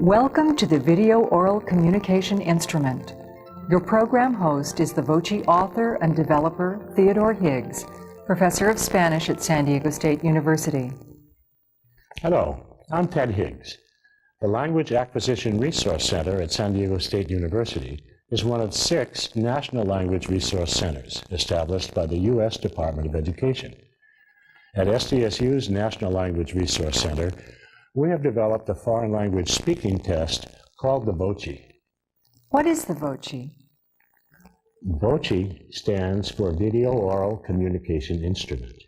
Welcome to the Video Oral Communication Instrument. Your program host is the VOCI author and developer Theodore Higgs, Professor of Spanish at San Diego State University. Hello, I'm Ted Higgs. The Language Acquisition Resource Center at San Diego State University is one of 6 National Language Resource Centers established by the U.S. Department of Education. At SDSU's National Language Resource Center, we have developed a foreign language speaking test called the VOCI. What is the VOCI? VOCI stands for Video Oral Communication Instrument.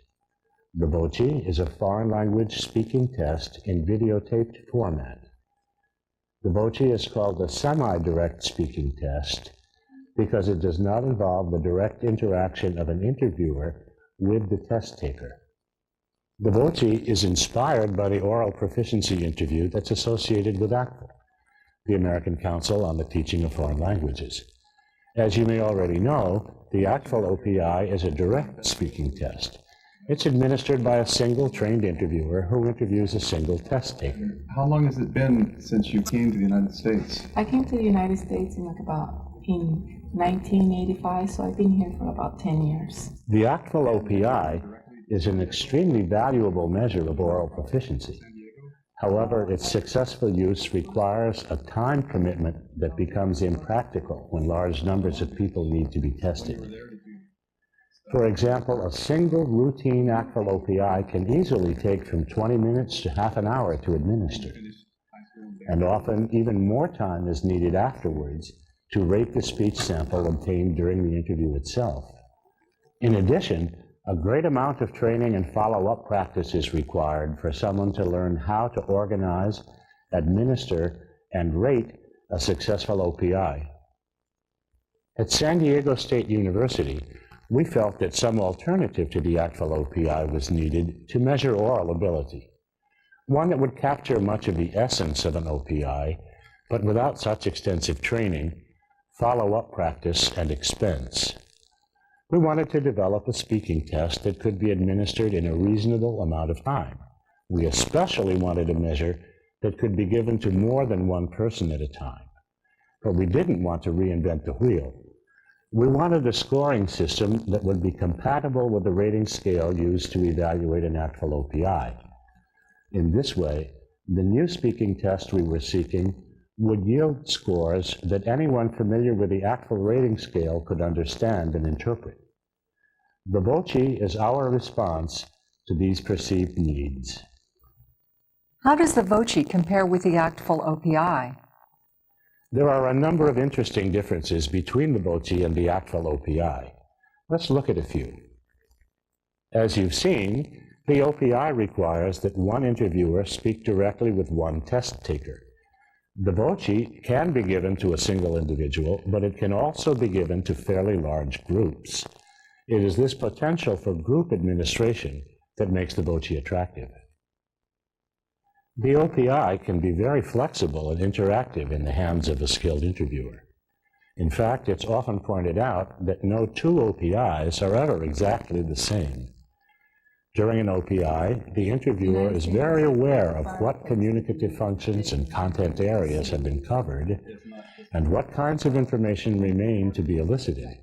The VOCI is a foreign language speaking test in videotaped format. The VOCI is called a semi-direct speaking test because it does not involve the direct interaction of an interviewer with the test taker. The VOCI is inspired by the oral proficiency interview that's associated with ACTFL, the American Council on the Teaching of Foreign Languages. As you may already know, the ACTFL OPI is a direct speaking test. It's administered by a single trained interviewer who interviews a single test taker. How long has it been since you came to the United States? I came to the United States in 1985, so I've been here for about 10 years. The ACTFL OPI is an extremely valuable measure of oral proficiency. However, its successful use requires a time commitment that becomes impractical when large numbers of people need to be tested. For example, a single routine ACTFL OPI can easily take from 20 minutes to half an hour to administer. And often, even more time is needed afterwards to rate the speech sample obtained during the interview itself. In addition, a great amount of training and follow-up practice is required for someone to learn how to organize, administer, and rate a successful OPI. At San Diego State University, we felt that some alternative to the ACTFL OPI was needed to measure oral ability, one that would capture much of the essence of an OPI, but without such extensive training, follow-up practice, and expense. We wanted to develop a speaking test that could be administered in a reasonable amount of time. We especially wanted a measure that could be given to more than one person at a time. But we didn't want to reinvent the wheel. We wanted a scoring system that would be compatible with the rating scale used to evaluate an ACTFL OPI. In this way, the new speaking test we were seeking would yield scores that anyone familiar with the ACTFL rating scale could understand and interpret. The VOCI is our response to these perceived needs. How does the VOCI compare with the ACTFL OPI? There are a number of interesting differences between the VOCI and the ACTFL OPI. Let's look at a few. As you've seen, the OPI requires that one interviewer speak directly with one test taker. The VOCI can be given to a single individual, but it can also be given to fairly large groups. It is this potential for group administration that makes the VOCI attractive. The OPI can be very flexible and interactive in the hands of a skilled interviewer. In fact, it's often pointed out that no 2 OPIs are ever exactly the same. During an OPI, the interviewer is very aware of what communicative functions and content areas have been covered and what kinds of information remain to be elicited.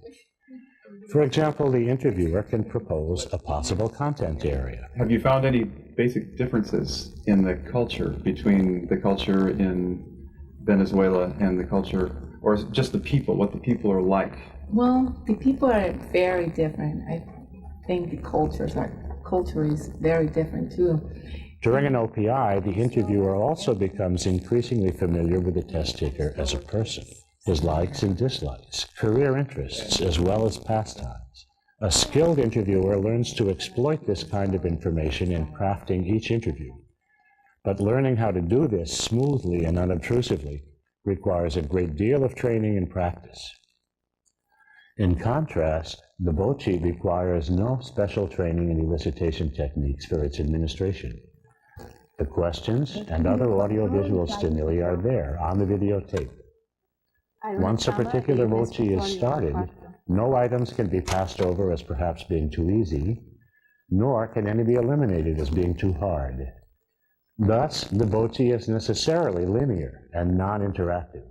For example, the interviewer can propose a possible content area. Have you found any basic differences in the culture between the culture in Venezuela and the culture, or just the people, what the people are like? Well, the people are very different. I think the culture is very different too. During an OPI, the interviewer also becomes increasingly familiar with the test taker as a person, his likes and dislikes, career interests, as well as pastimes. A skilled interviewer learns to exploit this kind of information in crafting each interview. But learning how to do this smoothly and unobtrusively requires a great deal of training and practice. In contrast, the VOCI requires no special training in elicitation techniques for its administration. The questions and other audiovisual stimuli are there on the videotape. Once a particular VOCI is started, no items can be passed over as perhaps being too easy, nor can any be eliminated as being too hard. Thus, the VOCI is necessarily linear and non-interactive.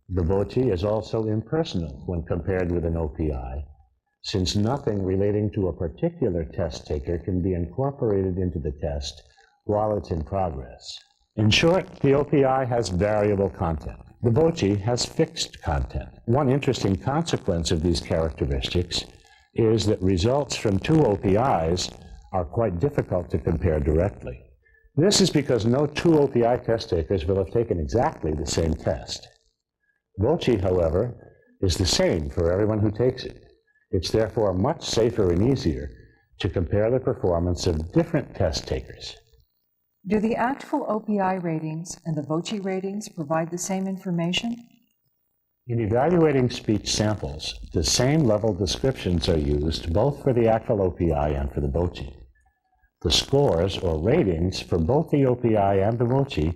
The VOCI is also impersonal when compared with an OPI, since nothing relating to a particular test taker can be incorporated into the test while it's in progress. In short, the OPI has variable content. The VOCI has fixed content. One interesting consequence of these characteristics is that results from two OPIs are quite difficult to compare directly. This is because no two OPI test takers will have taken exactly the same test. VOCI, however, is the same for everyone who takes it. It's therefore much safer and easier to compare the performance of different test takers. Do the actual OPI ratings and the VOCI ratings provide the same information? In evaluating speech samples, the same level descriptions are used both for the actual OPI and for the VOCI. The scores or ratings for both the OPI and the VOCI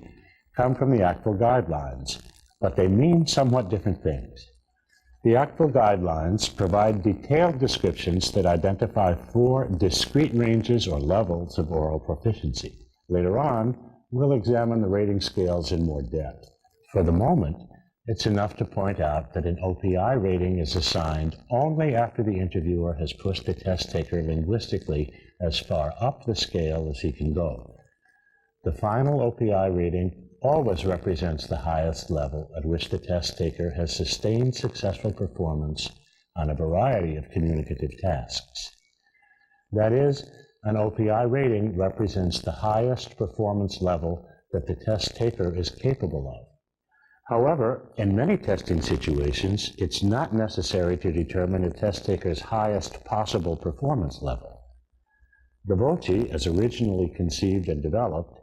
come from the actual guidelines, but they mean somewhat different things. The actual guidelines provide detailed descriptions that identify 4 discrete ranges or levels of oral proficiency. Later on, we'll examine the rating scales in more depth. For the moment, it's enough to point out that an OPI rating is assigned only after the interviewer has pushed the test taker linguistically as far up the scale as he can go. The final OPI rating always represents the highest level at which the test taker has sustained successful performance on a variety of communicative tasks. That is, an OPI rating represents the highest performance level that the test taker is capable of. However, in many testing situations, it's not necessary to determine a test taker's highest possible performance level. The VOCI, as originally conceived and developed,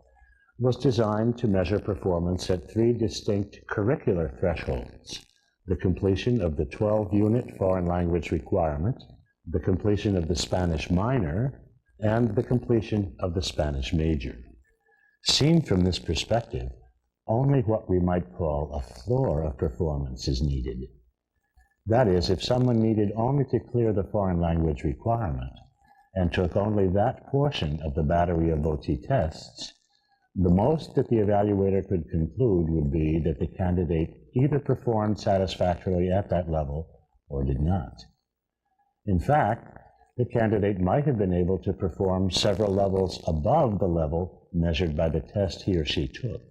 was designed to measure performance at 3 distinct curricular thresholds: the completion of the 12-unit foreign language requirement, the completion of the Spanish minor, and the completion of the Spanish major. Seen from this perspective, only what we might call a floor of performance is needed. That is, if someone needed only to clear the foreign language requirement and took only that portion of the battery of VOCI tests, the most that the evaluator could conclude would be that the candidate either performed satisfactorily at that level or did not. In fact, the candidate might have been able to perform several levels above the level measured by the test he or she took.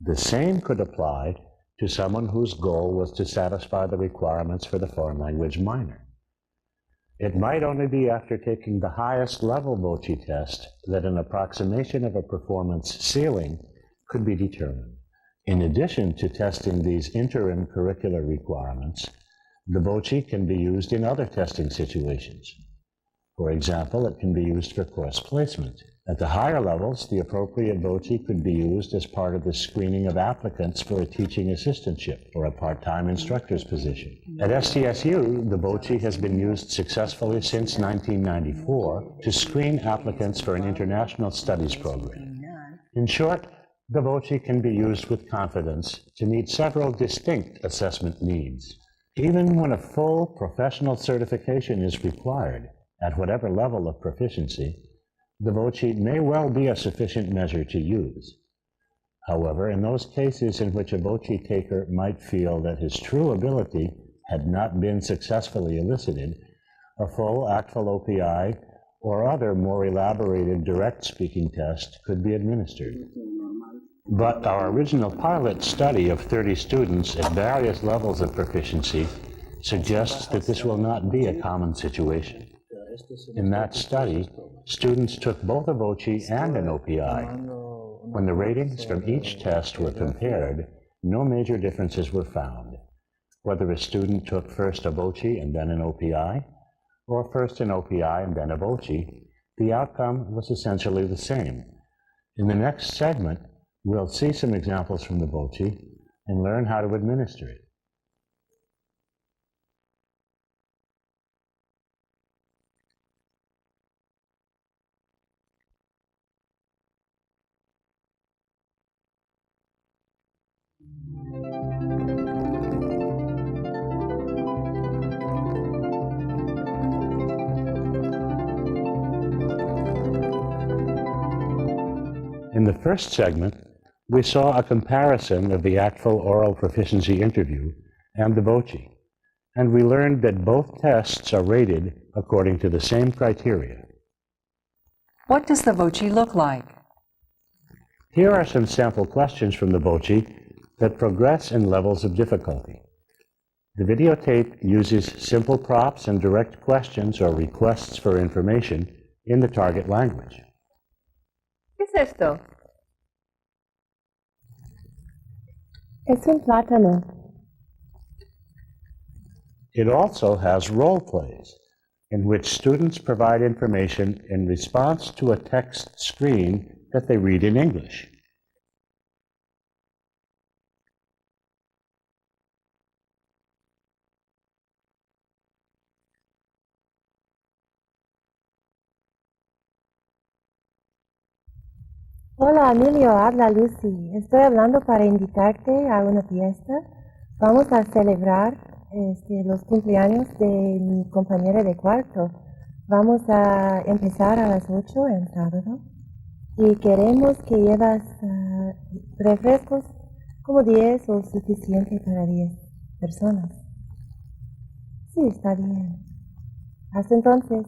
The same could apply to someone whose goal was to satisfy the requirements for the foreign language minor. It might only be after taking the highest level VOCI test that an approximation of a performance ceiling could be determined. In addition to testing these interim curricular requirements, the VOCI can be used in other testing situations. For example, it can be used for course placement. At the higher levels, the appropriate VOCI could be used as part of the screening of applicants for a teaching assistantship or a part-time instructor's position. At SDSU, the VOCI has been used successfully since 1994 to screen applicants for an international studies program. In short, the VOCI can be used with confidence to meet several distinct assessment needs. Even when a full professional certification is required, at whatever level of proficiency, the VOCI may well be a sufficient measure to use. However, in those cases in which a VOCI taker might feel that his true ability had not been successfully elicited, a full actual OPI or other more elaborated direct speaking test could be administered. But our original pilot study of 30 students at various levels of proficiency suggests that this will not be a common situation. In that study, students took both a VOCI and an OPI. When the ratings from each test were compared, no major differences were found. Whether a student took first a VOCI and then an OPI, or first an OPI and then a VOCI, the outcome was essentially the same. In the next segment, we'll see some examples from the VOCI and learn how to administer it. In the first segment, we saw a comparison of the ACTFL oral proficiency interview and the VOCI, and we learned that both tests are rated according to the same criteria. What does the VOCI look like? Here are some sample questions from the VOCI that progress in levels of difficulty. The videotape uses simple prompts and direct questions or requests for information in the target language. ¿Qué es esto? Es un plátano. It also has role plays, in which students provide information in response to a text screen that they read in English. Hola Emilio, habla Lucy. Estoy hablando para invitarte a una fiesta. Vamos a celebrar los cumpleaños de mi compañera de cuarto. Vamos a empezar a las 8 el sábado y queremos que llevas refrescos como 10 o suficiente para 10 personas. Sí, está bien. Hasta entonces.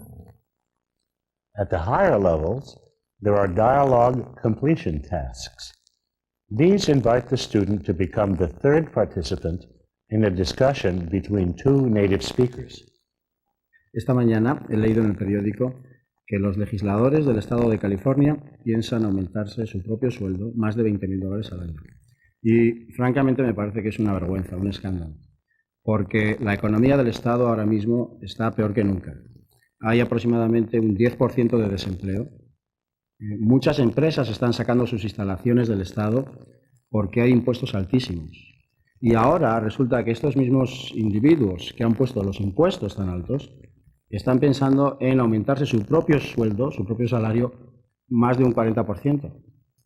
At the higher levels, there are dialogue completion tasks. These invite the student to become the third participant in a discussion between two native speakers. Esta mañana he leído en el periódico que los legisladores del estado de California piensan aumentarse su propio sueldo más de $20,000 al año. Y francamente me parece que es una vergüenza, un escándalo, porque la economía del estado ahora mismo está peor que nunca. Hay aproximadamente un 10% de desempleo. Muchas empresas están sacando sus instalaciones del estado porque hay impuestos altísimos. Y ahora resulta que estos mismos individuos que han puesto los impuestos tan altos están pensando en aumentarse su propio sueldo, su propio salario, más de un 40%.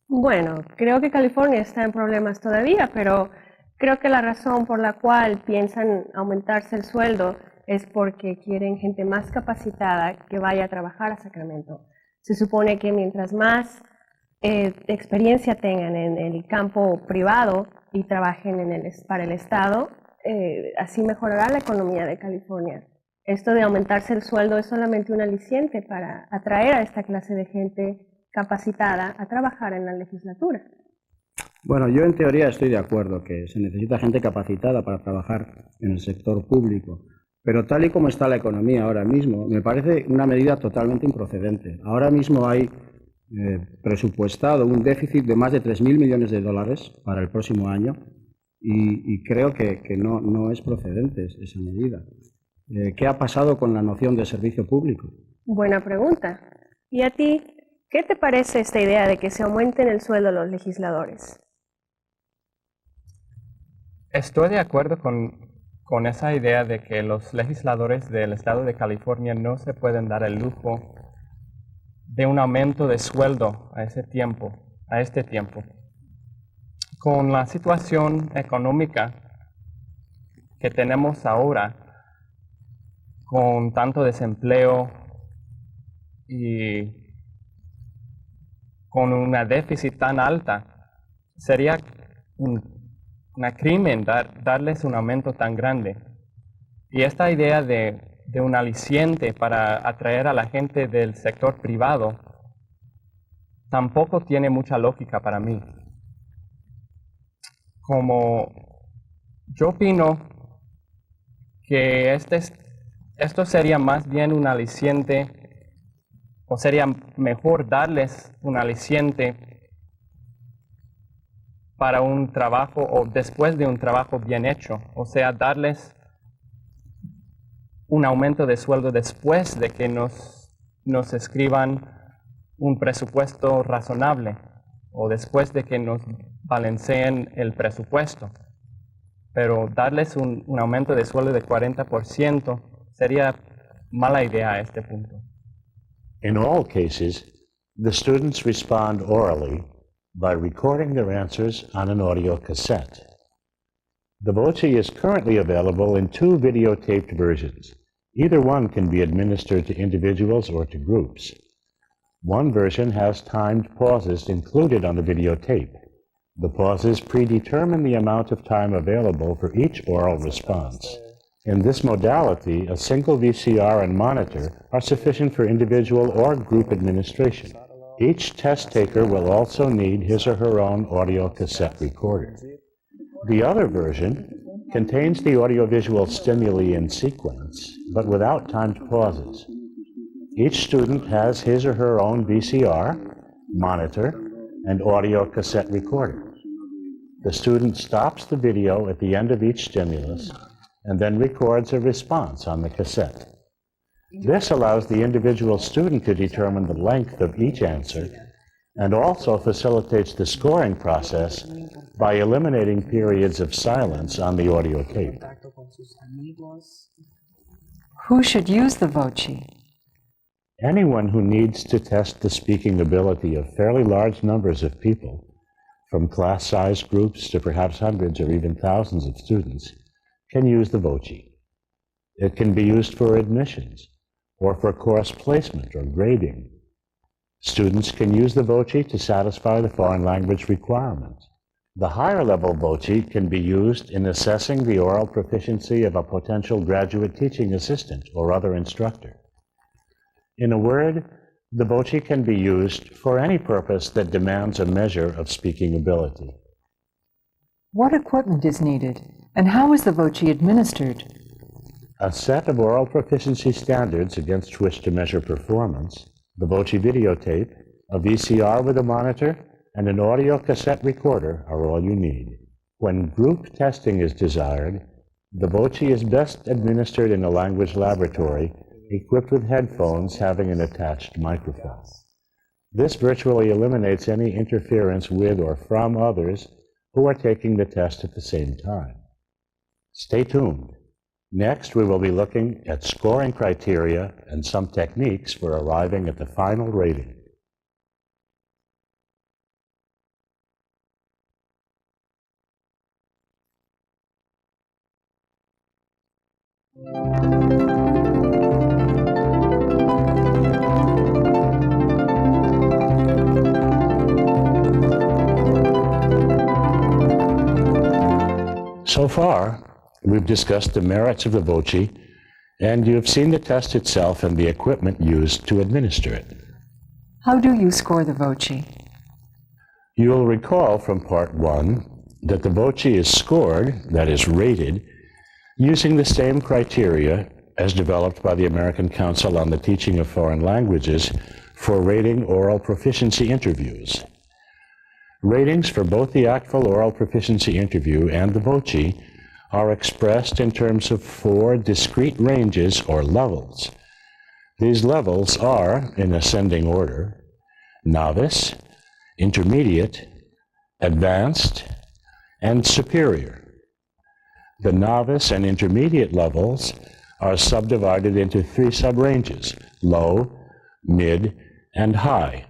Bueno, creo que California está en problemas todavía, pero creo que la razón por la cual piensan aumentarse el sueldo es porque quieren gente más capacitada que vaya a trabajar a Sacramento. Se supone que mientras más experiencia tengan en el campo privado y trabajen para el Estado, así mejorará la economía de California. Esto de aumentarse el sueldo es solamente un aliciente para atraer a esta clase de gente capacitada a trabajar en la legislatura. Bueno, yo en teoría estoy de acuerdo que se necesita gente capacitada para trabajar en el sector público, pero tal y como está la economía ahora mismo, me parece una medida totalmente improcedente. Ahora mismo hay presupuestado un déficit de más de $3.000 millones para el próximo año y creo que no es procedente esa medida. ¿Qué ha pasado con la noción de servicio público? Buena pregunta. ¿Y a ti, qué te parece esta idea de que se aumenten el sueldo a los legisladores? Estoy de acuerdo con esa idea de que los legisladores del estado de California no se pueden dar el lujo de un aumento de sueldo a este tiempo. Con la situación económica que tenemos ahora, con tanto desempleo y con una déficit tan alta, sería un crimen darles un aumento tan grande. Y esta idea de un aliciente para atraer a la gente del sector privado tampoco tiene mucha lógica para mí. Como yo opino que esto sería más bien un aliciente, o sería mejor darles un aliciente para un trabajo o después de un trabajo bien hecho, o sea, darles un aumento de sueldo después de que nos escriban un presupuesto razonable o después de que nos balanceen el presupuesto. Pero darles un aumento de sueldo de 40% sería mala idea a este punto. In all cases, the students respond orally by recording their answers on an audio cassette. The VOCI is currently available in 2 videotaped versions. Either one can be administered to individuals or to groups. One version has timed pauses included on the videotape. The pauses predetermine the amount of time available for each oral response. In this modality, a single VCR and monitor are sufficient for individual or group administration. Each test taker will also need his or her own audio cassette recorder. The other version contains the audiovisual stimuli in sequence, but without timed pauses. Each student has his or her own VCR, monitor, and audio cassette recorder. The student stops the video at the end of each stimulus and then records a response on the cassette. This allows the individual student to determine the length of each answer and also facilitates the scoring process by eliminating periods of silence on the audio tape. Who should use the VOCI? Anyone who needs to test the speaking ability of fairly large numbers of people, from class-sized groups to perhaps hundreds or even thousands of students, can use the VOCI. It can be used for admissions or for course placement or grading. Students can use the VOCI to satisfy the foreign language requirements. The higher level VOCI can be used in assessing the oral proficiency of a potential graduate teaching assistant or other instructor. In a word, the VOCI can be used for any purpose that demands a measure of speaking ability. What equipment is needed, and how is the VOCI administered? A set of oral proficiency standards against which to measure performance, the VOCI videotape, a VCR with a monitor, and an audio cassette recorder are all you need. When group testing is desired, the VOCI is best administered in a language laboratory equipped with headphones having an attached microphone. This virtually eliminates any interference with or from others who are taking the test at the same time. Stay tuned. Next, we will be looking at scoring criteria and some techniques for arriving at the final rating. So far, we've discussed the merits of the VOCI, and you've seen the test itself and the equipment used to administer it. How do you score the VOCI? You'll recall from Part 1 that the VOCI is scored, that is rated, using the same criteria as developed by the American Council on the Teaching of Foreign Languages for rating oral proficiency interviews. Ratings for both the actual oral proficiency interview and the VOCI are expressed in terms of 4 discrete ranges or levels. These levels are, in ascending order, novice, intermediate, advanced, and superior. The novice and intermediate levels are subdivided into 3 subranges: low, mid, and high.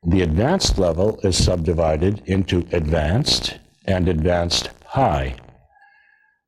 The advanced level is subdivided into advanced and advanced high.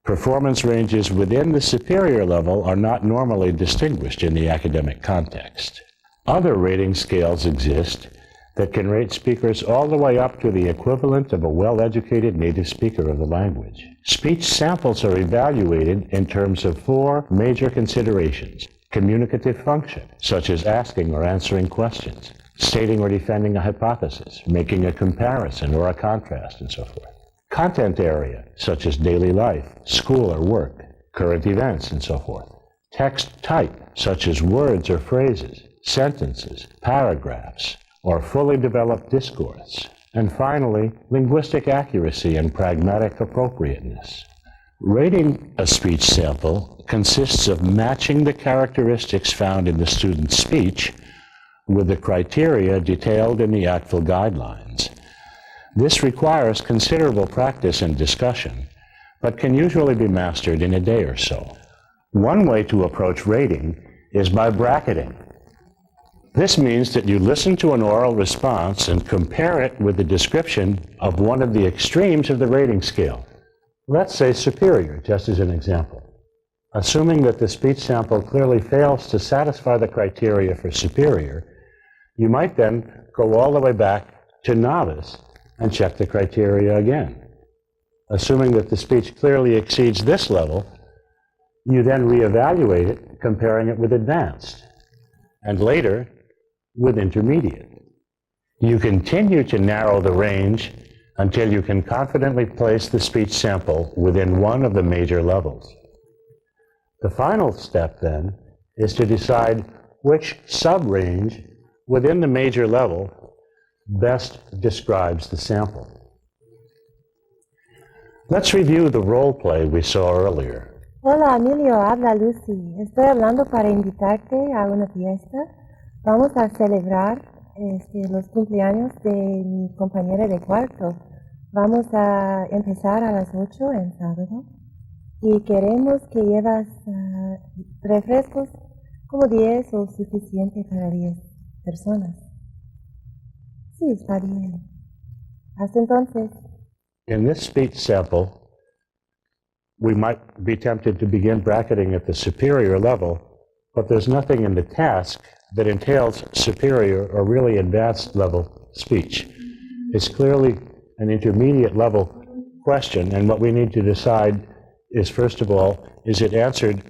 Performance ranges within the superior level are not normally distinguished in the academic context. Other rating scales exist that can rate speakers all the way up to the equivalent of a well-educated native speaker of the language. Speech samples are evaluated in terms of 4 major considerations: communicative function, such as asking or answering questions, stating or defending a hypothesis, making a comparison or a contrast, and so forth. Content area, such as daily life, school or work, current events, and so forth. Text type, such as words or phrases, sentences, paragraphs, or fully developed discourse. And finally, linguistic accuracy and pragmatic appropriateness. Rating a speech sample consists of matching the characteristics found in the student's speech with the criteria detailed in the actual guidelines. This requires considerable practice and discussion, but can usually be mastered in a day or so. One way to approach rating is by bracketing. This means that you listen to an oral response and compare it with the description of one of the extremes of the rating scale. Let's say superior, just as an example. Assuming that the speech sample clearly fails to satisfy the criteria for superior, You might then go all the way back to novice and check the criteria again. Assuming that the speech clearly exceeds this level, you then reevaluate it, comparing it with advanced, and later with intermediate. You continue to narrow the range until you can confidently place the speech sample within one of the major levels. The final step, then, is to decide which sub-range within the major level best describes the sample. Let's review the role play we saw earlier. Hola Emilio, habla Lucy. Estoy hablando para invitarte a una fiesta. Vamos a celebrar los cumpleaños de mi compañera de cuarto. Vamos a empezar a las 8 en sábado y queremos que llevas refrescos como 10 o suficiente para 10 personas. Sí, está bien. Hasta entonces. In this speech sample, we might be tempted to begin bracketing at the superior level, but there's nothing in the task that entails superior or really advanced level speech. It's clearly an intermediate level question, and what we need to decide is, first of all, is it answered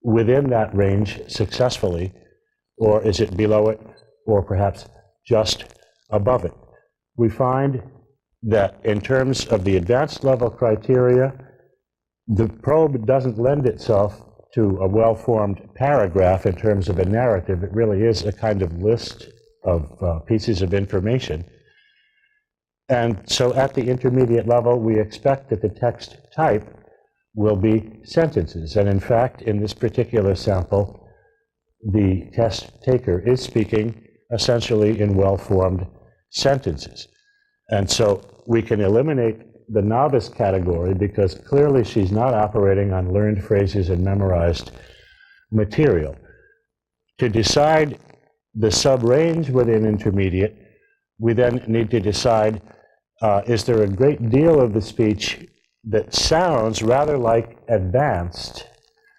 within that range successfully, or is it below it, or perhaps just above it? We find that in terms of the advanced level criteria, the probe doesn't lend itself to a well-formed paragraph in terms of a narrative. It really is a kind of list of pieces of information. And so at the intermediate level, we expect that the text type will be sentences. And in fact, in this particular sample, the test taker is speaking essentially in well-formed sentences. And so we can eliminate the novice category because clearly she's not operating on learned phrases and memorized material. To decide the sub-range within intermediate, we then need to decide, is there a great deal of the speech that sounds rather like advanced,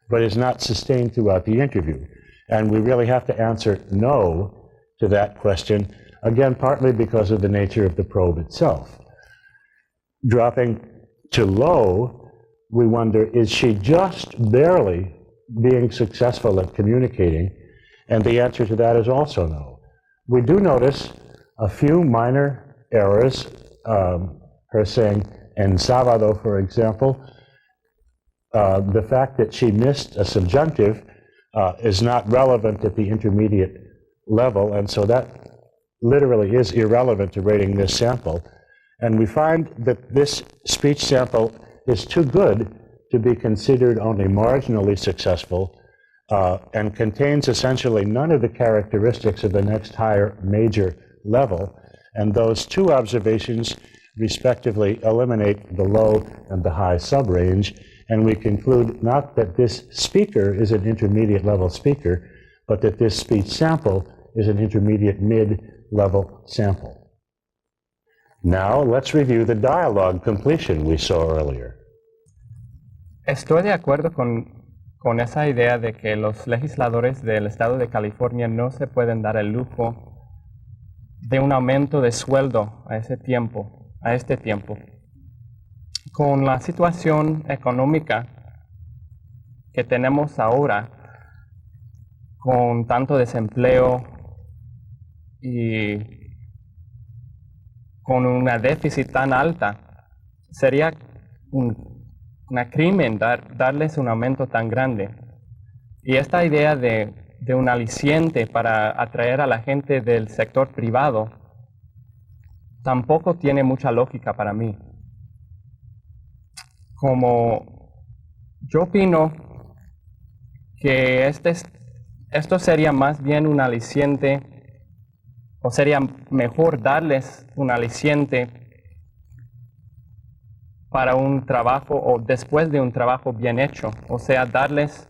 but is not sustained throughout the interview? And we really have to answer no to that question, again, partly because of the nature of the probe itself. Dropping to low, we wonder, is she just barely being successful at communicating? And the answer to that is also no. We do notice a few minor errors, her saying en sábado, for example. The fact that she missed a subjunctive is not relevant at the intermediate level, and so that literally is irrelevant to rating this sample. And we find that this speech sample is too good to be considered only marginally successful and contains essentially none of the characteristics of the next higher major level. And those two observations respectively eliminate the low and the high sub-range. And we conclude not that this speaker is an intermediate level speaker, but that this speech sample is an intermediate mid-level sample. Now, let's review the dialogue completion we saw earlier. Estoy de acuerdo con esa idea de que los legisladores del estado de California no se pueden dar el lujo de un aumento de sueldo a este tiempo. Con la situación económica que tenemos ahora, con tanto desempleo y con una déficit tan alta, sería una crimen darles un aumento tan grande. Y esta idea de un aliciente para atraer a la gente del sector privado tampoco tiene mucha lógica para mí. Como yo opino que esto sería más bien un aliciente, o sería mejor darles un aliciente para un trabajo o después de un trabajo bien hecho. O sea, darles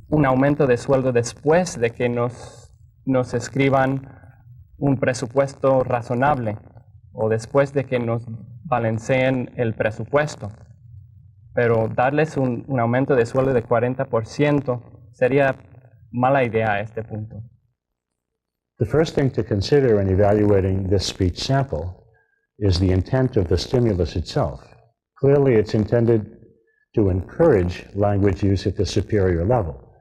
un aumento de sueldo después de que nos escriban un presupuesto razonable o después de que nos balanceen el presupuesto. Pero darles un aumento de sueldo de 40% sería mala idea a este punto. The first thing to consider in evaluating this speech sample is the intent of the stimulus itself. Clearly, it's intended to encourage language use at the superior level.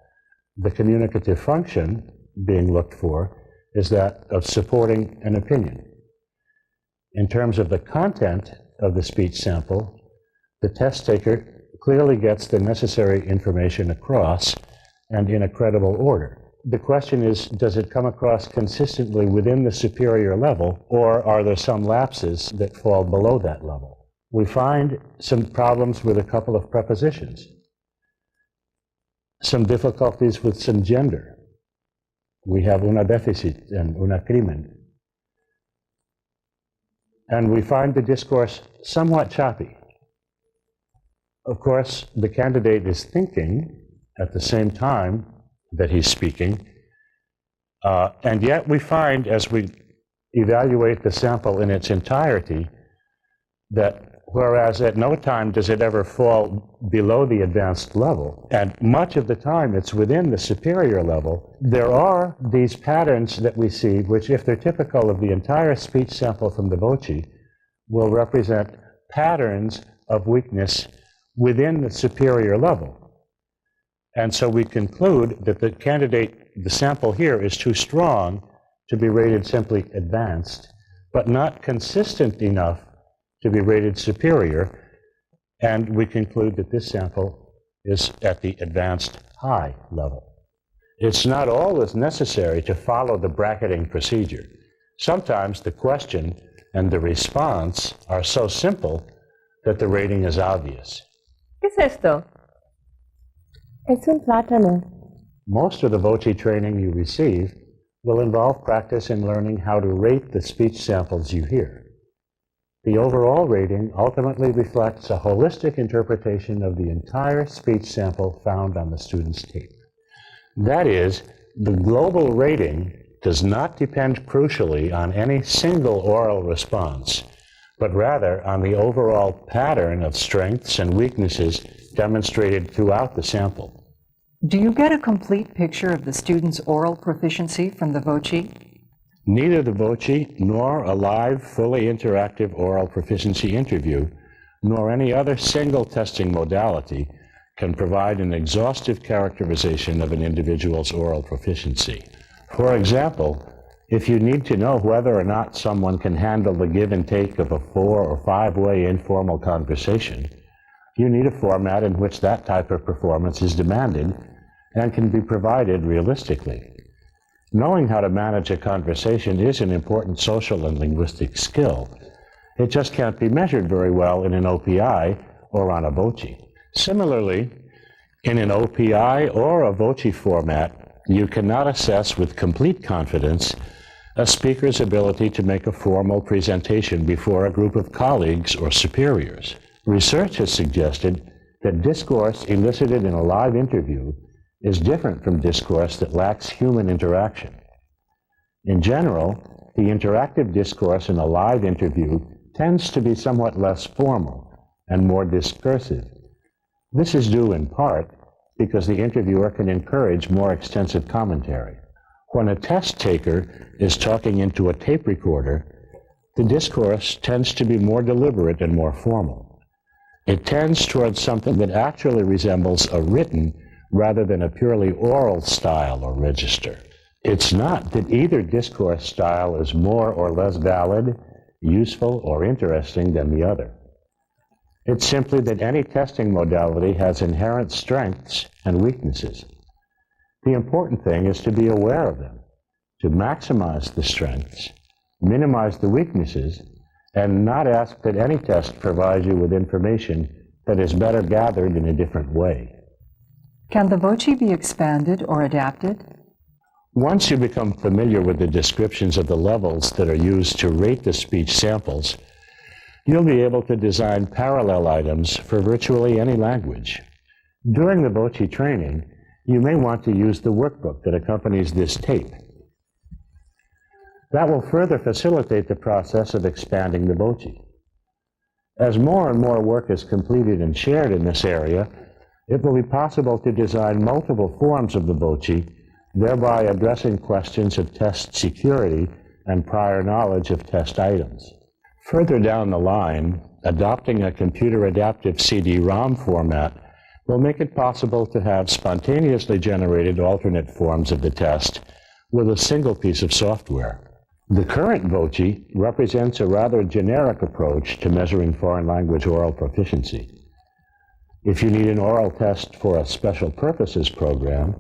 The communicative function being looked for is that of supporting an opinion. In terms of the content of the speech sample, the test taker clearly gets the necessary information across and in a credible order. The question is, does it come across consistently within the superior level, or are there some lapses that fall below that level? We find some problems with a couple of prepositions, some difficulties with some gender. We have una deficit and una crimen. And we find the discourse somewhat choppy. Of course, the candidate is thinking at the same time that he's speaking, and yet we find, as we evaluate the sample in its entirety, that whereas at no time does it ever fall below the advanced level, and much of the time it's within the superior level, there are these patterns that we see, which, if they're typical of the entire speech sample from the VOCI, will represent patterns of weakness within the superior level. And so we conclude that the candidate, the sample here, is too strong to be rated simply advanced, but not consistent enough to be rated superior, and we conclude that this sample is at the advanced high level. It's not always necessary to follow the bracketing procedure. Sometimes the question and the response are so simple that the rating is obvious. ¿Qué es esto? Es un plátano. Most of the VOCI training you receive will involve practice in learning how to rate the speech samples you hear. The overall rating ultimately reflects a holistic interpretation of the entire speech sample found on the student's tape. That is, the global rating does not depend crucially on any single oral response, but rather on the overall pattern of strengths and weaknesses demonstrated throughout the sample. Do you get a complete picture of the student's oral proficiency from the VOCI? Neither the VOCI nor a live, fully interactive oral proficiency interview, nor any other single testing modality can provide an exhaustive characterization of an individual's oral proficiency. For example, if you need to know whether or not someone can handle the give and take of a 4- or 5-way informal conversation, you need a format in which that type of performance is demanded and can be provided realistically. Knowing how to manage a conversation is an important social and linguistic skill. It just can't be measured very well in an OPI or on a VOCI. Similarly, in an OPI or a VOCI format, you cannot assess with complete confidence a speaker's ability to make a formal presentation before a group of colleagues or superiors. Research has suggested that discourse elicited in a live interview is different from discourse that lacks human interaction. In general, the interactive discourse in a live interview tends to be somewhat less formal and more discursive. This is due in part because the interviewer can encourage more extensive commentary. When a test taker is talking into a tape recorder, the discourse tends to be more deliberate and more formal. It tends towards something that actually resembles a written rather than a purely oral style or register. It's not that either discourse style is more or less valid, useful, or interesting than the other. It's simply that any testing modality has inherent strengths and weaknesses. The important thing is to be aware of them, to maximize the strengths, minimize the weaknesses, and not ask that any test provide you with information that is better gathered in a different way. Can the VOCI be expanded or adapted? Once you become familiar with the descriptions of the levels that are used to rate the speech samples, you'll be able to design parallel items for virtually any language. During the VOCI training, you may want to use the workbook that accompanies this tape. That will further facilitate the process of expanding the VOCI. As more and more work is completed and shared in this area, it will be possible to design multiple forms of the VOCI thereby addressing questions of test security and prior knowledge of test items. Further down the line, adopting a computer adaptive CD-ROM format will make it possible to have spontaneously generated alternate forms of the test with a single piece of software. The current VOCI represents a rather generic approach to measuring foreign language oral proficiency. If you need an oral test for a special purposes program,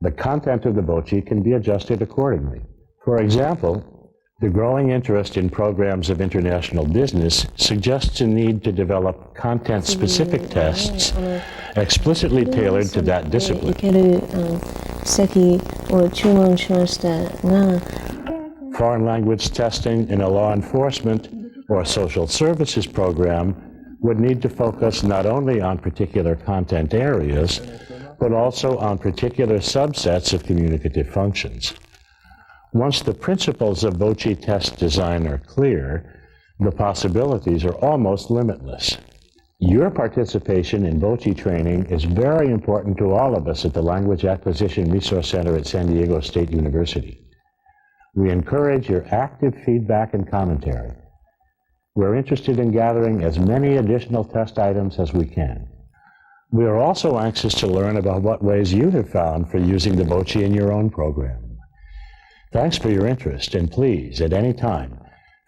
the content of the VOCI can be adjusted accordingly. For example, the growing interest in programs of international business suggests a need to develop content-specific tests explicitly tailored to that discipline. Foreign language testing in a law enforcement or social services program would need to focus not only on particular content areas, but also on particular subsets of communicative functions. Once the principles of VOCI test design are clear, the possibilities are almost limitless. Your participation in VOCI training is very important to all of us at the Language Acquisition Resource Center at San Diego State University. We encourage your active feedback and commentary. We're interested in gathering as many additional test items as we can. We are also anxious to learn about what ways you have found for using the VOCI in your own program. Thanks for your interest, and please, at any time,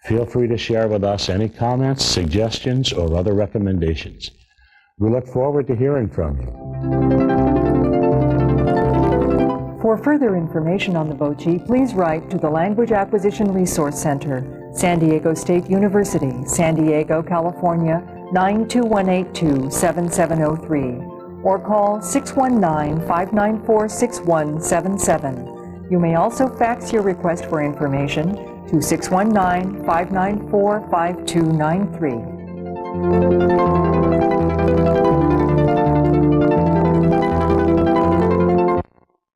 feel free to share with us any comments, suggestions, or other recommendations. We look forward to hearing from you. For further information on the VOCI, please write to the Language Acquisition Resource Center, San Diego State University, San Diego, California, 92182-7703, or call 619-594-6177. You may also fax your request for information to 619-594-5293.